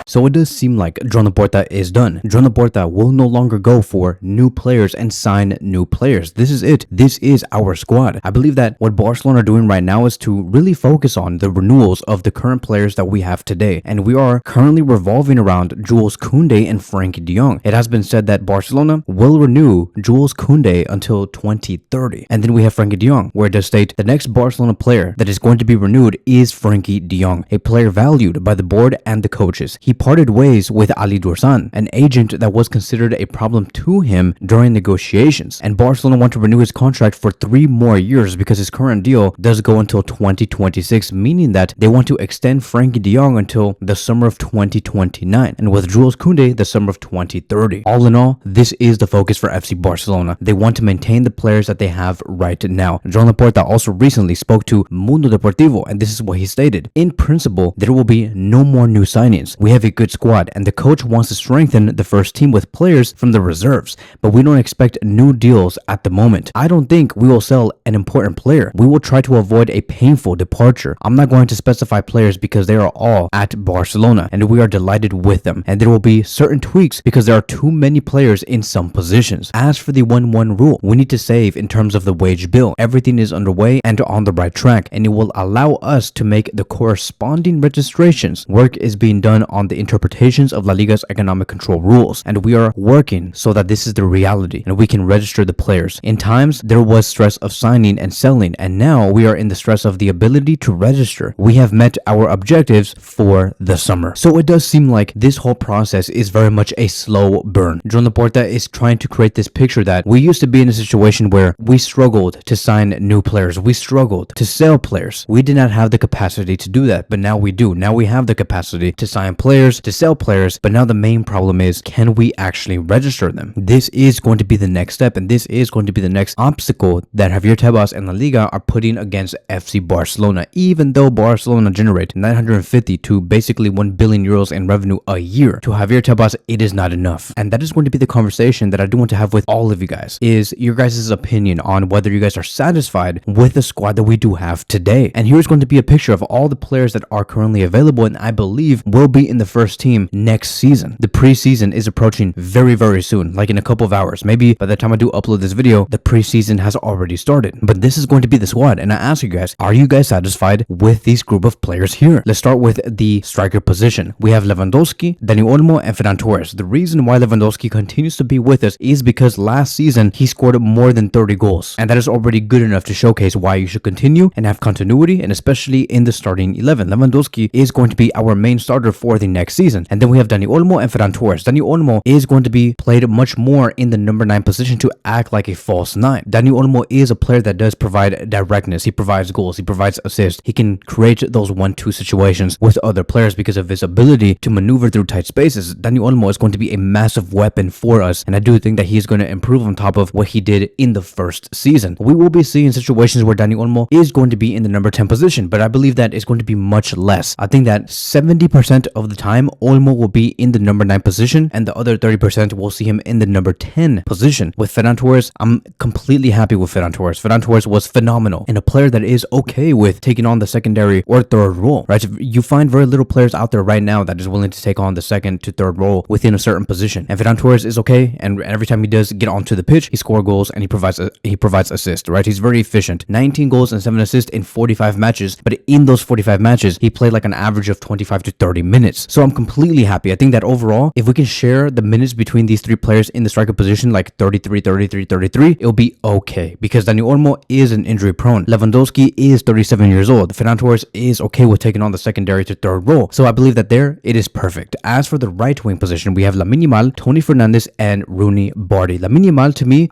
So it does seem like Joan Laporta is done. Joan Laporta will no longer go for new players and sign new players. This is it. This is our squad. I believe that what Barcelona are doing right now is to really focus on the renewals of the current players that we have today. And we are currently revolving around Jules Koundé and Frenkie de Jong. It has been said that Barcelona will renew Jules Koundé until 2030. And then we have Frenkie de Jong, where it does state the next Barcelona player that is going to be renewed is Frenkie de Jong, a player valued by the board and the coaches. He parted ways with Ali Doursan, an agent that was considered a problem to him during negotiations. And Barcelona want to renew his contract for 3 more years because his current deal does go until 2026, meaning that they want to extend Frenkie de Jong until the summer of 2029, and with Jules Koundé, the summer of 2030. All in all, this is the focus for FC Barcelona. They want to maintain the players that they have right now. Joan Laporta also recently spoke to Mundo Deportivo, and this is what he stated. In principle, there will be no more new signings. We have a good squad, and the coach wants to strengthen the first team with players from the reserves, but we don't expect new deals at the moment. I don't think we will sell an important player. We will try to avoid a painful departure. I'm not going to specify players because they are all at Barcelona, and we are delighted with them. And there will be certain tweaks because there are too many players in some positions. As for the 1-1 rule, we need to save in terms of the wage bill. Everything is underway and on the right track, and it will allow us to make the corresponding registrations. Work is being done on the interpretations of La Liga's economic control rules, and we are working so that this is the reality and we can register the players. In times, there was stress of signing and selling, and now we are in the stress of the ability to register. We have met our objectives for the summer. So it does seem like this whole process is very much a slow burn. Joan Laporta is trying to create this picture that we used to be in a situation where we struggled to sign new players. We struggled to sell players. We did not have the capacity to do that, but now we do. Now we have the capacity to sign players, to sell players, but now the main problem is, can we actually register them? This is going to be the next step, and this is going to be the next obstacle that Javier Tebas and La Liga are putting against FC Barcelona. Even though Barcelona generate 950 to basically 1 billion euros in revenue a year, to Javier Tebas, it is not enough. And that is going to be the conversation that I do want to have with all of you guys, is your guys' opinion on whether you guys are satisfied with the squad that we do have today. And here's going to be a picture of all the players that are currently available and I believe will be in the first team next season. The preseason is approaching very, very soon, like in a couple of hours. Maybe by the time I do upload this video, the preseason has already started. But this is going to be the squad, and I ask you guys, are you guys satisfied with this group of players here? Let's start with the striker position. We have Lewandowski, Dani Olmo, and Ferran Torres. The reason why Lewandowski continues to be with us is because last season he scored more than 30 goals, and that is already good enough to showcase why you should continue and have continuity, and especially in the starting 11. Lewandowski is going to be our main starter for the next season. And then we have Dani Olmo and Ferran Torres. Dani Olmo is going to be played much more in the number 9 position to act like a false 9. Dani Olmo is a player that does provide directness. He provides goals. He provides assists. He can create those 1-2 situations with other players because of his ability to maneuver through tight spaces. Dani Olmo is going to be a massive weapon for us, and I do think that he is going to improve on top of what he did in the first season. We will be seeing situations where Dani Olmo is going to be in the number 10 position, but I believe that it's going to be much less. I think that 70% of the time Olmo will be in the number 9 position, and the other 30% will see him in the number 10 position. With Ferran Torres, I'm completely happy with Ferran Torres. Ferran Torres was phenomenal and a player that is okay with taking on the secondary or third role, right? You find very little players out there right now that is willing to take on the second to third role within a certain position, and Ferran Torres is okay, and every time he does get onto the pitch, he scores goals and he provides assists, right? He's very efficient. 19 goals and 7 assists in 45 matches, but in those 45 matches, he played like an average of 25 to 30 minutes. So I'm completely happy. I think that overall, if we can share the minutes between these 3 players in the striker position, like 33, 33, 33, it'll be okay, because Dani Olmo is an injury prone. Lewandowski is 37 years old. Ferran Torres is okay with taking on the secondary to third role. So I believe that there, it is perfect. As for the right wing position, we have Lamine Yamal, Tony Fernandes, and Rooney Bardi. Lamine Yamal, to me,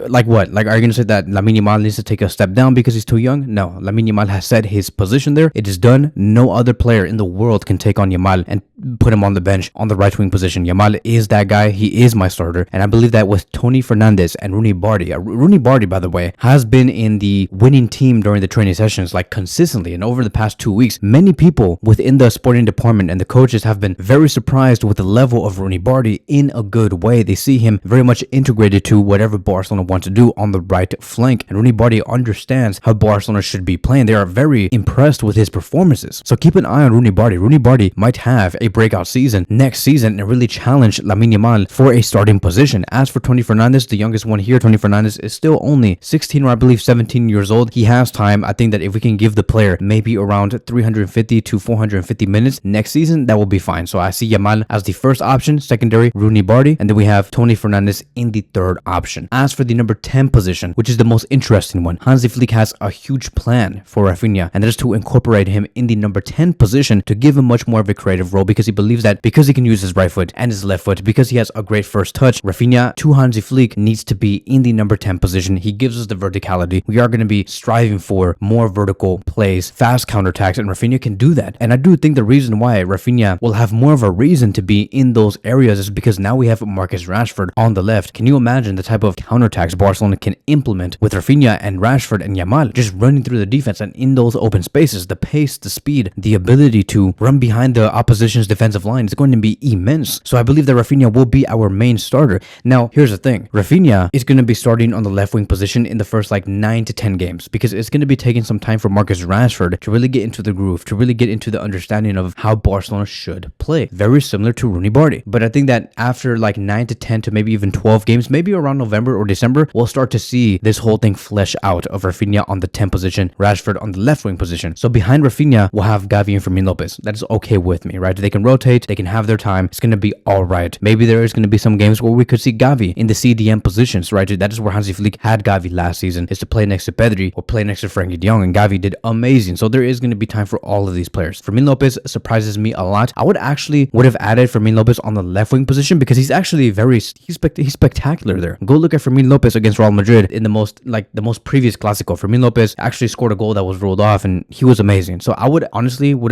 like what? Like, are you going to say that Lamine Yamal needs to take a step down because he's too young? No, Lamine Yamal has set his position there. It is done. No other player in the world can take on Yamal and put him on the bench on the right wing position. Yamal is that guy. He is my starter. And I believe that with Tony Fernandes and Rooney Bardi, Rooney Bardi, by the way, has been in the winning team during the training sessions, like consistently. And over the past 2 weeks, many people within the sporting department and the coaches have been very surprised with the level of Rooney Bardi in a good way. They see him very much integrated to whatever Barcelona wants to do on the right flank. And Rooney Bardi understands how Barcelona should be playing. They are very impressed with his performances. So keep an eye on Rooney Bardi. Rooney Bardi might have a a breakout season next season and really challenge Lamine Yamal for a starting position. As for Tony Fernandes, the youngest one here, Tony Fernandes is still only 16 or I believe 17 years old. He has time. I think that if we can give the player maybe around 350 to 450 minutes next season, that will be fine. So I see Yamal as the first option, secondary Rooney Barty, and then we have Tony Fernandes in the third option. As for the number 10 position, which is the most interesting one, Hansi Flick has a huge plan for Rafinha, and that is to incorporate him in the number 10 position to give him much more of a creative role, because he believes that because he can use his right foot and his left foot, because he has a great first touch, Rafinha to Hansi Flick needs to be in the number 10 position. He gives us the verticality. We are going to be striving for more vertical plays, fast counterattacks, and Rafinha can do that. And I do think the reason why Rafinha will have more of a reason to be in those areas is because now we have Marcus Rashford on the left. Can you imagine the type of counterattacks Barcelona can implement with Rafinha and Rashford and Yamal just running through the defense and in those open spaces? The pace, the speed, the ability to run behind the opposition's defensive line is going to be immense. So I believe that Rafinha will be our main starter. Now, here's the thing. Rafinha is going to be starting on the left wing position in the first like 9 to 10 games, because it's going to be taking some time for Marcus Rashford to really get into the groove, to really get into the understanding of how Barcelona should play. Very similar to Rooney Barty. But I think that after like 9 to 10 to maybe even 12 games, maybe around November or December, we'll start to see this whole thing flesh out of Rafinha on the 10 position, Rashford on the left wing position. So behind Rafinha, we'll have Gavi and Fermin Lopez. That is okay with me, right? They can rotate, they can have their time. It's going to be all right. Maybe there is going to be some games where we could see Gavi in the CDM positions, right? That is where Hansi Flick had Gavi last season, is to play next to Pedri or play next to Frankie de Jong, and Gavi did amazing. So there is going to be time for all of these players. Fermin Lopez surprises me a lot. I would have added Fermin Lopez on the left wing position, because he's actually he's spectacular there. Go look at Fermin Lopez against Real Madrid in the most previous Clásico. Fermin Lopez actually scored a goal that was ruled off, and he was amazing. So I would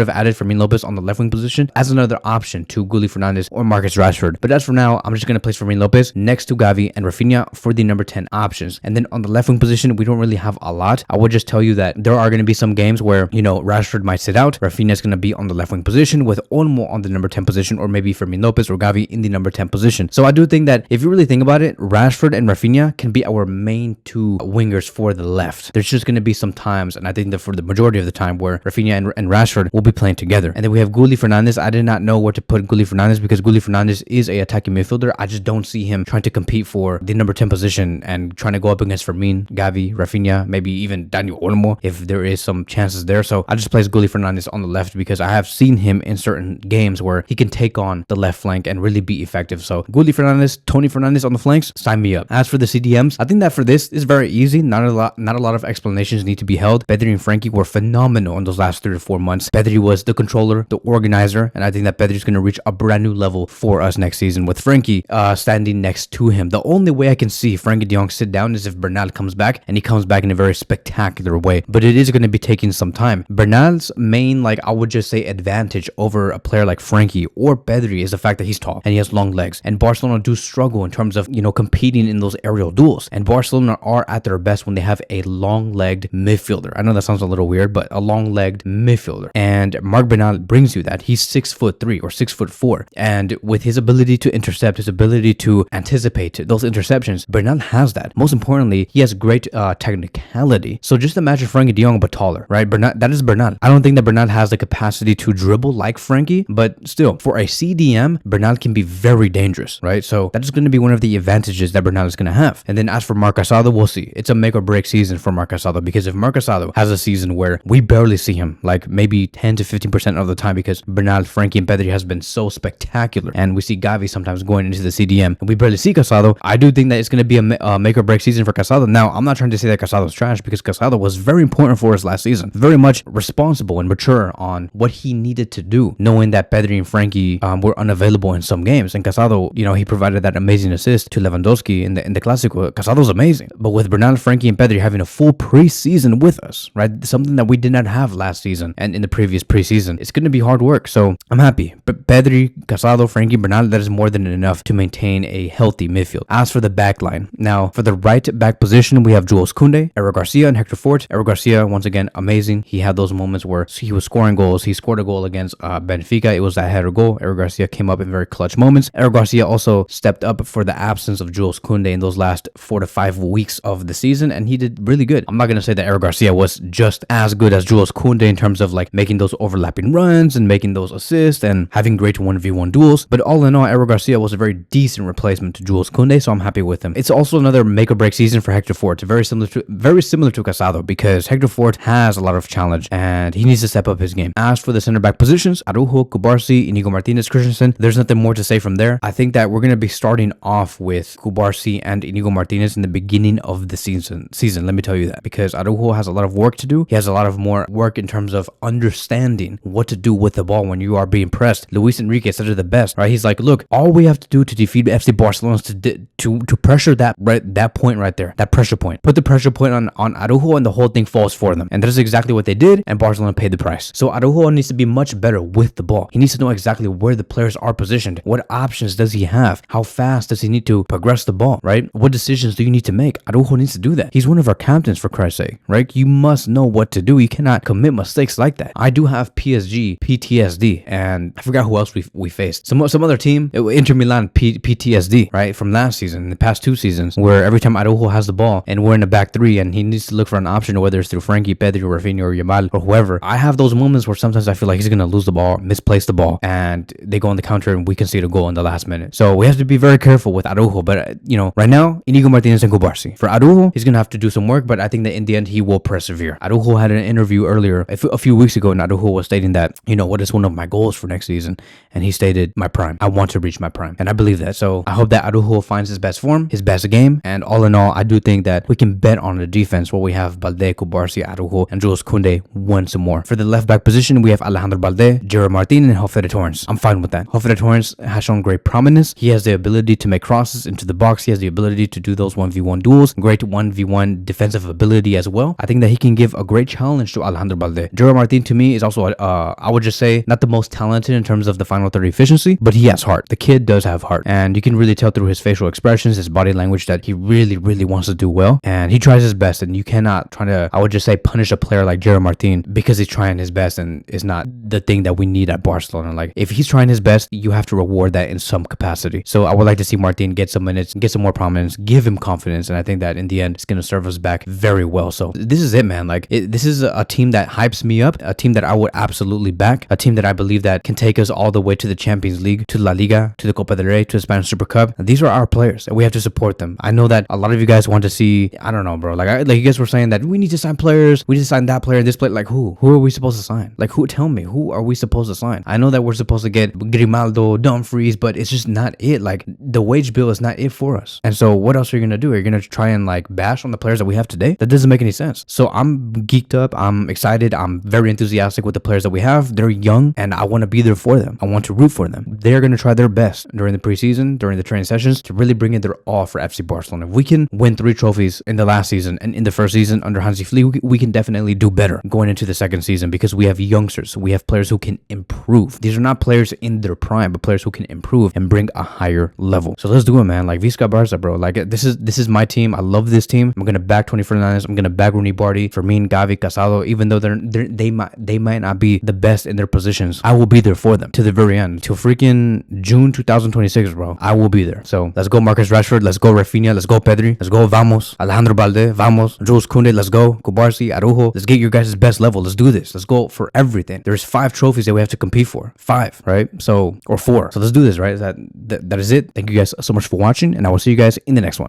have added Fermin Lopez on the left wing position as another option to Gulli Fernandes or Marcus Rashford. But as for now, I'm just going to place Fermin Lopez next to Gavi and Rafinha for the number 10 options. And then on the left wing position, we don't really have a lot. I would just tell you that there are going to be some games where, Rashford might sit out. Rafinha is going to be on the left wing position with Olmo on the number 10 position, or maybe Fermin Lopez or Gavi in the number 10 position. So I do think that if you really think about it, Rashford and Rafinha can be our main two wingers for the left. There's just going to be some times, and I think that for the majority of the time, where Rafinha and Rashford will be playing together. And then we have Gulli Fernandes. I did not know where to put Gulli Fernandes, because Gulli Fernandes is a attacking midfielder. I just don't see him trying to compete for the number 10 position and trying to go up against Fermin, Gavi, Rafinha, maybe even Daniel Olmo if there is some chances there. So I just place Gulli Fernandes on the left, because I have seen him in certain games where he can take on the left flank and really be effective. So Gulli Fernandes, Tony Fernandes on the flanks, sign me up. As for the CDMs, I think that for this is very easy. Not a lot of explanations need to be held. Pedri and Frankie were phenomenal in those last 3 to 4 months. Pedri was the controller, the organizer, and I think that Pedri is going to reach a brand new level for us next season with Frankie standing next to him. The only way I can see Frankie de Jong sit down is if Bernal comes back, and he comes back in a very spectacular way. But it is going to be taking some time. Bernal's main, I would just say, advantage over a player like Frankie or Pedri is the fact that he's tall and he has long legs. And Barcelona do struggle in terms of, competing in those aerial duels. And Barcelona are at their best when they have a long-legged midfielder. I know that sounds a little weird, but a long-legged midfielder. And Marc Bernal brings you that. He's 6'3" or 6'4", and with his ability to intercept, his ability to anticipate those interceptions, Bernal has that. Most importantly, he has great technicality. So just imagine Frankie de Jong but taller, right? That is Bernal. I don't think that Bernal has the capacity to dribble like Frankie, but still, for a CDM, Bernal can be very dangerous, right? So that is going to be one of the advantages that Bernal is going to have. And then as for Marc Casado, we'll see. It's a make or break season for Marc Casado, because if Marc Casado has a season where we barely see him, like maybe 10 to 15% of the time, because Bernal, Frankie, and Pedri has been so spectacular, and we see Gavi sometimes going into the CDM, and we barely see Casado, I do think that it's going to be a make or break season for Casado. Now, I'm not trying to say that Casado's trash, because Casado was very important for us last season. Very much responsible and mature on what he needed to do, knowing that Pedri and Frankie were unavailable in some games. And Casado, he provided that amazing assist to Lewandowski in the Clásico. Casado's amazing. But with Bernal, Frankie, and Pedri having a full preseason with us, right? Something that we did not have last season and in the previous preseason, it's going to be hard work. So I'm happy. But Pedri, Casado, Frankie, Bernal, that is more than enough to maintain a healthy midfield. As for the back line, now for the right back position, we have Jules Koundé, Eric Garcia, and Hector Fort. Eric Garcia, once again, amazing. He had those moments where he was scoring goals. He scored a goal against Benfica. It was that header goal. Eric Garcia came up in very clutch moments. Eric Garcia also stepped up for the absence of Jules Koundé in those last 4 to 5 weeks of the season, and he did really good. I'm not going to say that Eric Garcia was just as good as Jules Koundé in terms of making those overlapping runs and making those assists assist and having great 1v1 duels. But all in all, Eric Garcia was a very decent replacement to Jules Koundé, so I'm happy with him. It's also another make or break season for Hector Fort, very similar to Casado, because Hector Fort has a lot of challenge and he needs to step up his game. As for the center back positions, Araujo, Cubarsí, Inigo Martinez, Christensen, there's nothing more to say from there. I think that we're going to be starting off with Cubarsí and Inigo Martinez in the beginning of the season. Let me tell you that, because Araujo has a lot of work to do. He has a lot of more work in terms of understanding what to do with the ball when you are being pressed. Luis Enrique said it the best, right? He's like, look, all we have to do to defeat FC Barcelona is to pressure that point right there, that pressure point. Put the pressure point on Araujo and the whole thing falls for them. And that is exactly what they did, and Barcelona paid the price. So Araujo needs to be much better with the ball. He needs to know exactly where the players are positioned. What options does he have? How fast does he need to progress the ball, right? What decisions do you need to make? Araujo needs to do that. He's one of our captains, for Christ's sake, right? You must know what to do. You cannot commit mistakes like that. I do have PSG PTSD, and I forgot who else we faced. Some other team, Inter Milan PTSD, right? From last season, the past 2 seasons, where every time Araujo has the ball and we're in the back 3 and he needs to look for an option, whether it's through Frankie, Pedri, Rafinha, or Yamal, or whoever. I have those moments where sometimes I feel like he's going to lose the ball, misplace the ball, and they go on the counter and we can see the goal in the last minute. So we have to be very careful with Araujo. But, right now, Inigo Martinez and Cubarsí. For Araujo, he's going to have to do some work, but I think that in the end, he will persevere. Araujo had an interview earlier, a few weeks ago, and Araujo was stating that, what is one of my goals for next season? And he stated, my prime. I want to reach my prime. And I believe that. So I hope that Araujo finds his best form, his best game. And all in all, I do think that we can bet on the defense where we have Balde, Cubarsí, Araujo, and Jules Koundé once more. For the left back position, we have Alejandro Balde, Gerard Martin, and Jofre de Torrens. I'm fine with that. Jofre de Torrens has shown great prominence. He has the ability to make crosses into the box. He has the ability to do those 1v1 duels. Great 1v1 defensive ability as well. I think that he can give a great challenge to Alejandro Balde. Gerard Martin, to me, is also, I would just say, not the most talented in terms of the final third efficiency, but he has heart. The kid does have heart. And you can really tell through his facial expressions, his body language, that he really, really wants to do well. And he tries his best. And you cannot try to, I would just say, punish a player like Gerard Martin because he's trying his best and is not the thing that we need at Barcelona. Like, if he's trying his best, you have to reward that in some capacity. So I would like to see Martin get some minutes, get some more prominence, give him confidence. And I think that in the end, it's going to serve us back very well. So this is it, man. Like, this is a team that hypes me up, a team that I would absolutely back, a team that I believe that can take us all the way to the Champions League, to La Liga, to the Copa del Rey, to the Spanish Super Cup. These are our players, and we have to support them. I know that a lot of you guys want to see, I don't know, bro. Like you guys were saying that we need to sign players, we need to sign that player, this player. Like, who are we supposed to sign? Like, tell me, who are we supposed to sign? I know that we're supposed to get Grimaldo, Dumfries, but it's just not it. Like, the wage bill is not it for us. And so what else are you going to do? Are you going to try and like bash on the players that we have today? That doesn't make any sense. So I'm geeked up. I'm excited. I'm very enthusiastic with the players that we have. They're young and I want to be there for them. I want to root for them. They're going to try their best during the preseason, during the training sessions, to really bring in their all for FC Barcelona. If we can win 3 trophies in the last season and in the first season under Hansi Flick, we can definitely do better going into the second season because we have youngsters. We have players who can improve. These are not players in their prime, but players who can improve and bring a higher level. So let's do it, man. Like, Visca Barca, bro. Like, this is my team. I love this team. I'm going to back 2049ers. I'm going to back Rooney Barty, Fermin, Gavi, Casado, even though they might not be the best in their positions. I will be there for them to the very end, till freaking June 2026, bro. I will be there. So let's go Marcus Rashford. Let's go Rafinha. Let's go Pedri. Let's go Vamos. Alejandro Balde. Vamos. Jules Koundé. Let's go. Cubarsí, Araujo. Let's get your guys' best level. Let's do this. Let's go for everything. There's 5 trophies that we have to compete for. 5, right? So, or 4. So let's do this, right? That is it. Thank you guys so much for watching, and I will see you guys in the next one.